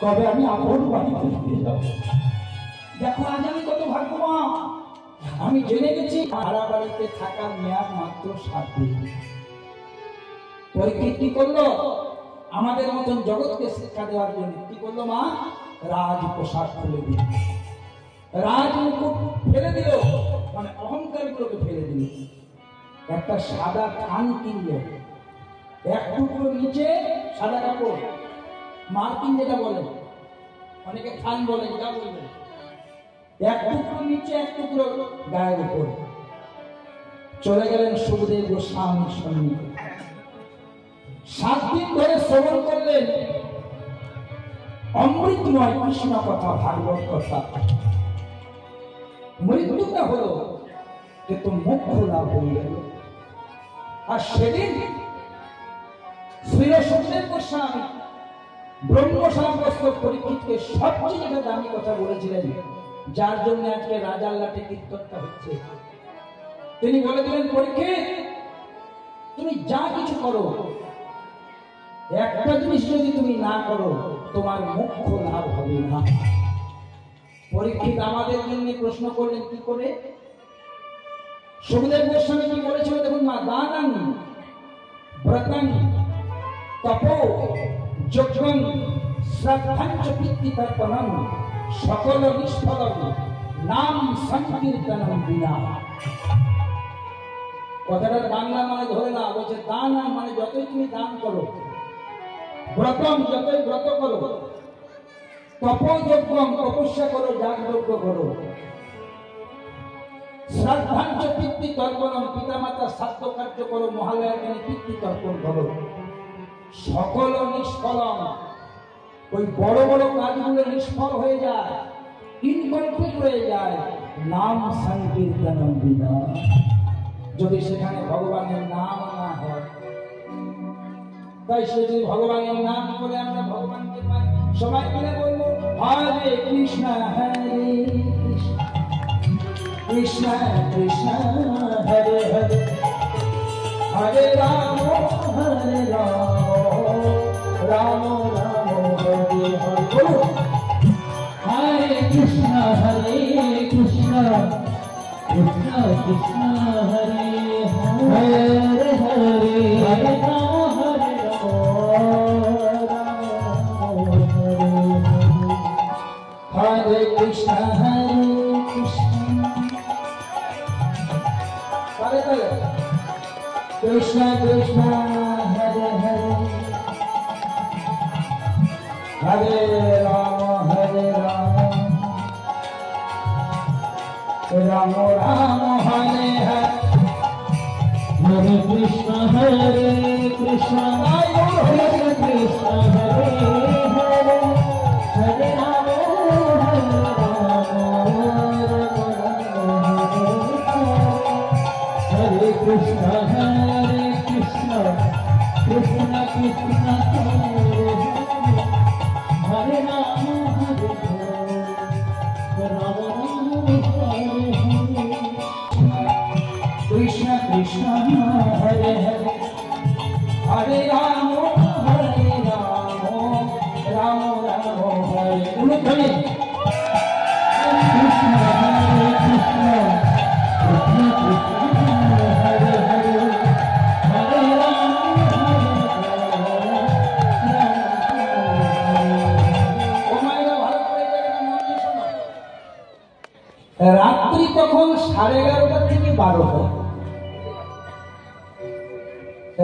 তবে আমি আপন বাড়িতে ফিরে যাব। দেখো আজ আমি কত ভাগ্যবান, আমি জেনে গেছি ভাড়া বাড়িতে থাকার মেয়াদ মাত্র 7 দিন। পরীক্ষিত কি করলো? আমাদের মতন জগৎকে শিক্ষা দেওয়ার জন্য কি করলো? মা রাজ পোশাক খুলে দিল, রাজ মুকুট ফেলে দিল, মানে অহংকার গুলোকে ফেলে দিল। একটা সাদা থান কিনলো, এক টুকরো নিচে সাদা কাপড়, মার্কিন যেটা বলে, অনেকে থান বলে, যা বলবে, এক টুকরো নিচে এক টুকরো গায়ের উপর। চলে গেলেন সুখদেব গোস্বামীর সন্নিকটে। 7 দিন ধরে শ্রবণ করলেন অমৃতময় কৃষ্ণ কথা, ভাগবত কথা। মৃত্যুটা হলো কিন্তু মোক্ষ লাভ হয়ে গেল। আর সেদিন শ্রী সুখদেব গোস্বামী ব্রহ্ম সামগ্রস্ত পরীক্ষিতকে সবচেয়ে যেটা দামি কথা বলেছিলেন, যার জন্য আজকে রাজার লাটে কীর্তনটা হচ্ছে, তিনি বলে দিলেন, পরীক্ষিত তুমি যা কিছু করো, একটা জিনিস যদি তুমি না করো তোমার মোক্ষ লাভ হবে না। পরীক্ষিত আমাদের জন্য প্রশ্ন করলেন, কি করে? সুখদেব গোস্বামী কি বলেছিল দেখুন মা, দানাং ব্রতং তপো যজ্ঞং শ্রদ্ধাঞ্চ পিতৃতর্পণং সকল নিষ্ফলং নাম সংকীর্তনং বিনা। কথাটার বাংলা মানে ধরে না, বলছে দান মানে যতই তুমি দান করো, ব্রতম যতই ব্রত করো, তপোযজ্ঞম তপস্যা করো, যাগযজ্ঞ করো, শ্রদ্ধাঞ্চ পিতৃতর্পণম পিতামাতা শ্রাদ্ধ কার্য করো, মহালয়ার দিনে পিতৃতর্পণ করো, সকল নিষ্ফলম ওই বড় বড় কাজগুলো নিষ্ফল হয়ে যায়, ইনকমপ্লিট হয়ে যায়, নাম সংকীর্তনম বিনা। যদি সেখানে ভগবানের নাম না হয়, তাই সে যদি ভগবানের নাম করে আমরা ভগবানকে পাই, সবাই মিলে বলবো হরে কৃষ্ণ হরে কৃষ্ণ কৃষ্ণ হরে হরে, হরে রাম রাম রাম হরে হরে। হরে কৃষ্ণ কৃষ্ণ কৃষ্ণ হরে হরে, হরে হরে রাম হরে রাম, হরে কৃষ্ণ কৃষ্ণ কৃষ্ণ হরে হরে, হরে রাম রাম রাম হরে হরে, হরে কৃষ্ণ কৃষ্ণ কৃষ্ণ হরে হরে, হরে রাম হরে কৃষ্ণ কৃষ্ণ কৃষ্ণ কৃষ্ণ হরে রাম রাম কৃষ্ণ কৃষ্ণ হরে হরে, হরে রাম রাম রাম হরে। উলুধ্বনি কৃষ্ণ কৃষ্ণ কৃষ্ণ কৃষ্ণ হরে হরে, হরে রাম রাত্রি তখন 11:30 থেকে 12টা,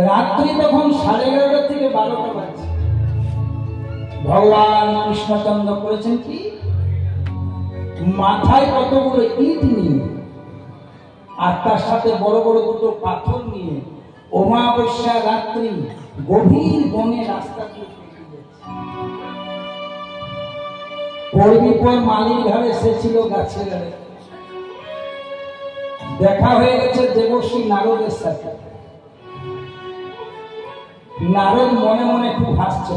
রাত্রি তখন 11:30 থেকে 12টা বাজছে। ভগবান কৃষ্ণচন্দ্র করেছেন কি, মাথায় কতগুলো ইট নিয়ে আর তার সাথে বড় বড় দুটো পাথর নিয়ে অমাবস্যা রাত্রি গভীর বনে রাস্তা দিয়ে পড়বি পর মালির ঘরে, সে ছিল গাছের ঘরে। দেখা হয়ে গেছে দেবশ্রী নারদের সাথে। নারদ মনে মনে খুব হাসছে,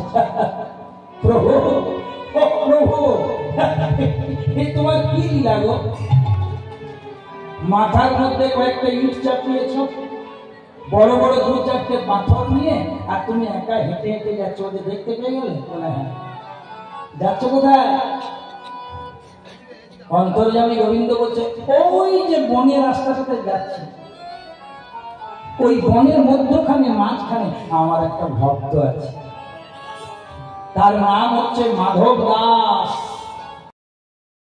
প্রভু প্রভু এই তোমার কি লীলা গো? মাথার মধ্যে কয়েকটা ইট চাপিয়েছ, বড় বড় 2-4টে পাথর নিয়ে, আর তুমি একা হেঁটে হেঁটে যাচ্ছ, ওদের দেখতে পেয়ে গেলে? বলে হ্যাঁ। যাচ্ছ কোথায়? অন্তর্যামী গোবিন্দ বলছে ওই যে বনের রাস্তাটাতে যাচ্ছি, ওই বনের মধ্যখানে মাঝখানে আমার একটা ভক্ত আছে, তার নাম হচ্ছে মাধব দাস।